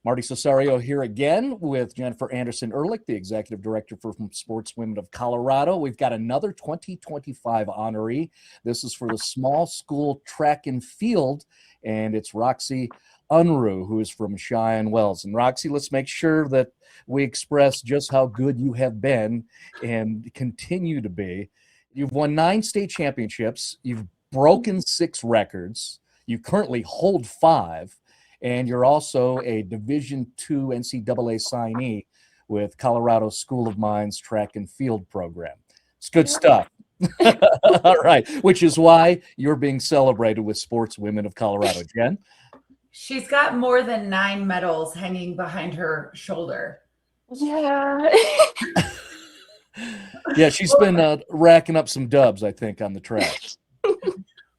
Marty Cesario here again with Jennifer Anderson-Ehrlich, the Executive Director for Sportswomen of Colorado. We've got another 2025 honoree. This is for the small school track and field, and it's Roxy Unruh, who is from Cheyenne Wells. And Roxy, let's make sure that we express just how good you have been and continue to be. You've won 9 state championships. You've broken 6 records. You currently hold 5. And you're also a Division II NCAA signee with Colorado School of Mines track and field program. It's good stuff. All right, which is why you're being celebrated with Sportswomen of Colorado. Jen? She's got more than 9 medals hanging behind her shoulder. Yeah. Yeah, she's been racking up some dubs, I think, on the track.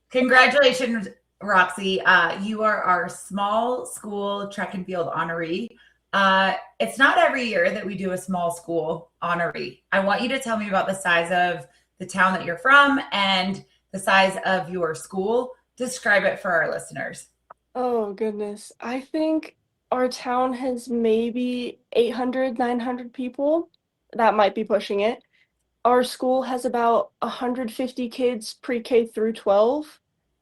Congratulations, Roxy. You are our small school track and field honoree. It's not every year that we do a small school honoree. I want you to tell me about the size of the town that you're from and the size of your school. Describe it for our listeners. Oh, goodness. I think our town has maybe 800, 900 people. That might be pushing it. Our school has about 150 kids pre-K through 12.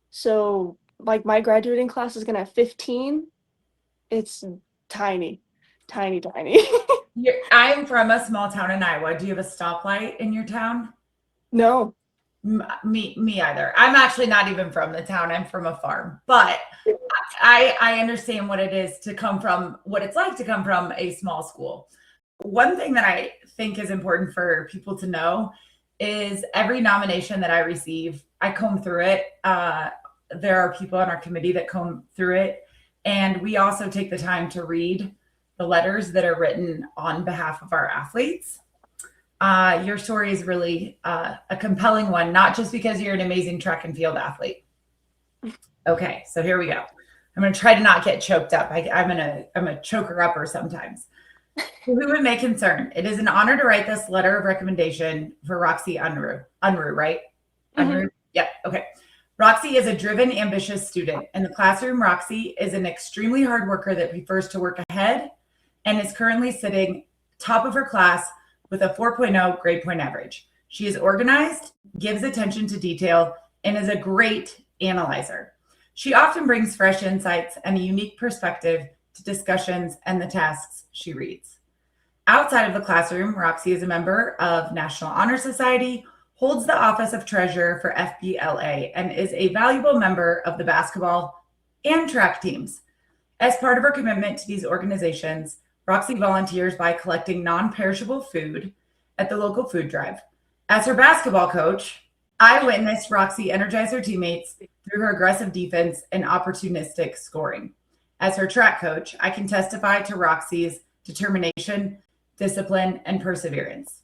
So like my graduating class is going to have 15. It's tiny. I'm from a small town in Iowa. Do you have a stoplight in your town? No. Me either. I'm actually not even from the town. I'm from a farm. But I understand what it is to come from, what it's like to come from a small school. One thing that I think is important for people to know is every nomination that I receive, I comb through it. There are people on our committee that comb through it. And we also take the time to read the letters that are written on behalf of our athletes. Your story is really a compelling one, not just because you're an amazing track and field athlete. Okay, so here we go. I'm going to try to not get choked up. I'm a choker upper sometimes. Who it may concern, it is an honor to write this letter of recommendation for Roxy Unruh. Unruh, right? Mm-hmm. Unruh? Yep, okay. Roxy is a driven, ambitious student. In the classroom, Roxy is an extremely hard worker that prefers to work ahead and is currently sitting top of her class with a 4.0 grade point average. She is organized, gives attention to detail, and is a great analyzer. She often brings fresh insights and a unique perspective to discussions and the tasks she reads. Outside of the classroom, Roxy is a member of National Honor Society, holds the office of treasurer for FBLA, and is a valuable member of the basketball and track teams. As part of her commitment to these organizations, Roxy volunteers by collecting non-perishable food at the local food drive. As her basketball coach, I witnessed Roxy energize her teammates through her aggressive defense and opportunistic scoring. As her track coach, I can testify to Roxy's determination, discipline, and perseverance.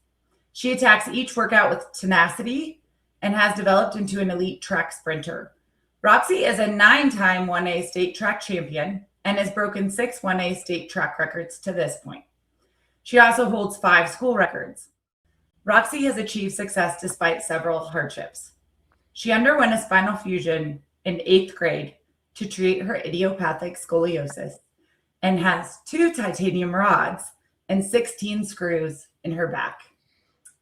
She attacks each workout with tenacity and has developed into an elite track sprinter. Roxy is a 9-time 1A state track champion and has broken 6 1A state track records to this point. She also holds 5 school records. Roxy has achieved success despite several hardships. She underwent a spinal fusion in 8th grade to treat her idiopathic scoliosis and has 2 titanium rods and 16 screws in her back.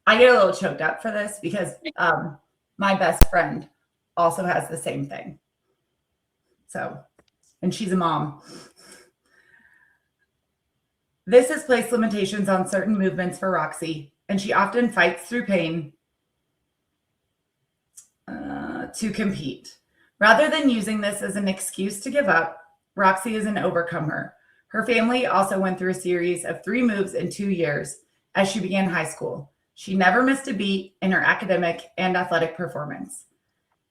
I get a little choked up for this because my best friend also has the same thing. So, and she's a mom. This has placed limitations on certain movements for Roxy, and she often fights through pain to compete. Rather than using this as an excuse to give up, Roxy is an overcomer. Her family also went through a series of 3 moves in 2 years as she began high school. She never missed a beat in her academic and athletic performance.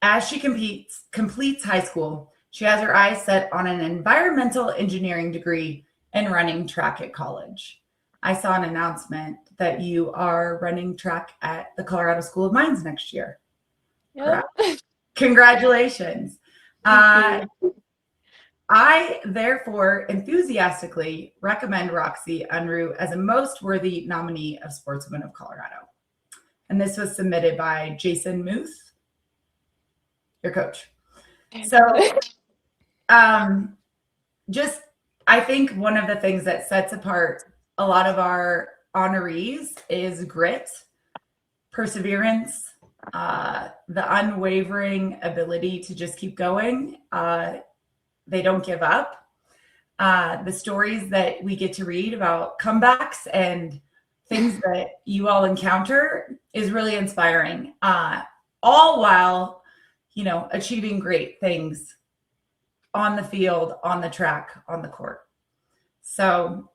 As she completes high school, she has her eyes set on an environmental engineering degree and running track at college. I saw an announcement that you are running track at the Colorado School of Mines next year. Yep. Congratulations. I, therefore, enthusiastically recommend Roxy Unruh as a most worthy nominee of Sportswomen of Colorado. And this was submitted by Jason Muth, your coach. So just I think one of the things that sets apart a lot of our honorees is grit, perseverance, the unwavering ability to just keep going. They don't give up. The stories that we get to read about comebacks and things that you all encounter is really inspiring, all while, achieving great things on the field, on the track, on the court. So,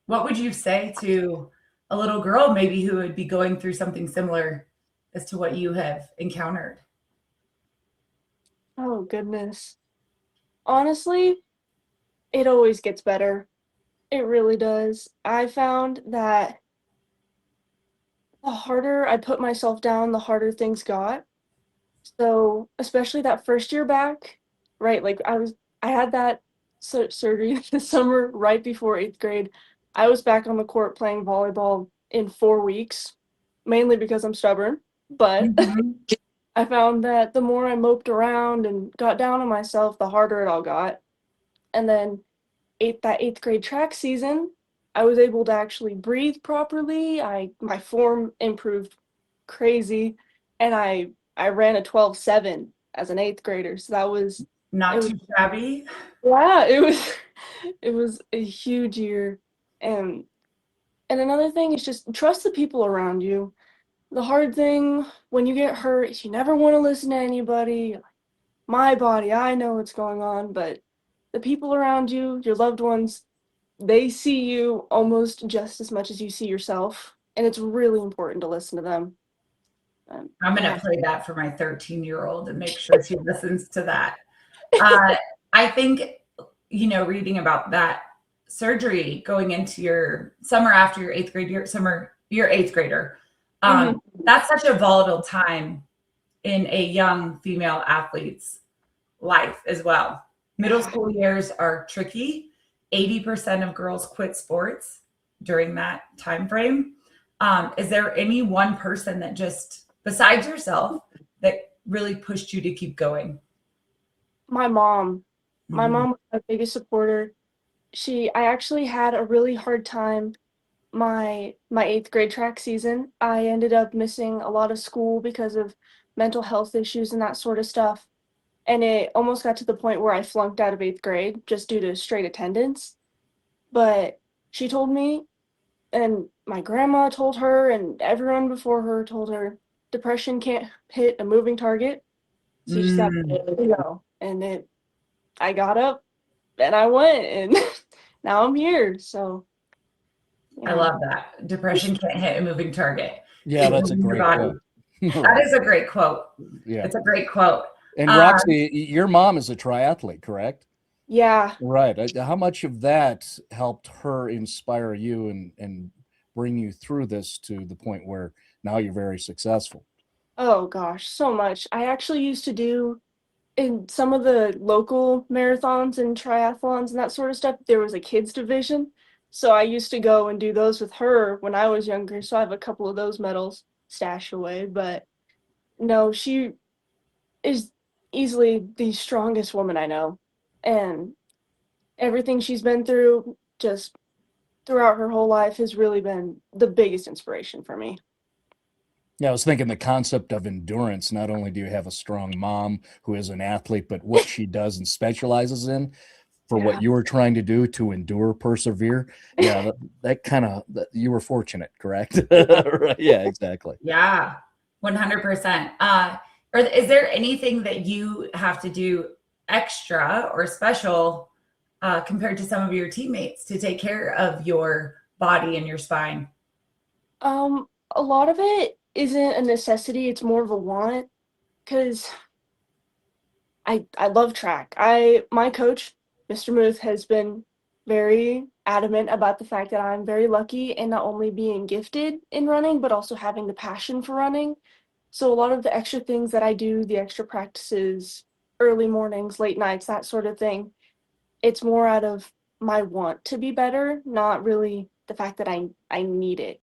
what would you say to a little girl maybe who would be going through something similar as to what you have encountered? Oh, goodness. Honestly, it always gets better. It really does. I found that the harder I put myself down, the harder things got. So, especially that first year back, right? Like I had that surgery this summer right before 8th grade. I was back on the court playing volleyball in 4 weeks, mainly because I'm stubborn. But Mhm. I found that the more I moped around and got down on myself, the harder it all got. And then that 8th grade track season, I was able to actually breathe properly. My form improved crazy, and I ran a 12.7 as an 8th grader. So it Not was too shabby. yeah, it was it was a huge year. And another thing is just trust the people around you. The hard thing when you get hurt is you never want to listen to anybody. My body, I know what's going on, but the people around you, your loved ones, they see you almost just as much as you see yourself, and it's really important to listen to them. I'm going Yeah. to play that for my 13-year-old and make sure she listens to that. I think, reading about that surgery going into your summer after your 8th grade year, your 8th grader, Mhm. that's such a volatile time in a young female athlete's life as well. Middle school years are tricky. 80% of girls quit sports during that time frame. Is there any one person that just, besides yourself, that really pushed you to keep going? My mom. My Mhm. mom was my biggest supporter. I actually had a really hard time my 8th grade track season. I ended up missing a lot of school because of mental health issues and that sort of stuff. And it almost got to the point where I flunked out of 8th grade just due to straight attendance. But she told me, and my grandma told her, and everyone before her told her, depression can't hit a moving target. So you just got Mm, to go. I got up and I went, and now I'm here. So, I yeah. love that. Depression can't hit a moving target. Yeah, Keep that's a moving your great body. quote. That Right. is a great quote. Yeah. It's a great quote. And Um, Roxy, your mom is a triathlete, correct? Yeah. Right. How much of that helped her inspire you and bring you through this to the point where now you're very successful? Oh gosh, so much. I actually used to do in some of the local marathons and triathlons and that sort of stuff, there was a kids division. So I used to go and do those with her when I was younger. So I have a couple of those medals stashed away. But no, she is easily the strongest woman I know. And everything she's been through just throughout her whole life has really been the biggest inspiration for me. Yeah, I was thinking the concept of endurance. Not only do you have a strong mom who is an athlete, but what she does and specializes in for what Yeah. you were trying to do to endure, persevere. Yeah, that kind of you were fortunate, correct? Right. Yeah, exactly. yeah, 100%. Or is there anything that you have to do extra or special compared to some of your teammates to take care of your body and your spine? A lot of it isn't a necessity, it's more of a want because I love track. My coach, Mr. Muth, has been very adamant about the fact that I'm very lucky in not only being gifted in running, but also having the passion for running. So a lot of the extra things that I do, the extra practices, early mornings, late nights, that sort of thing, it's more out of my want to be better, not really the fact that I need it.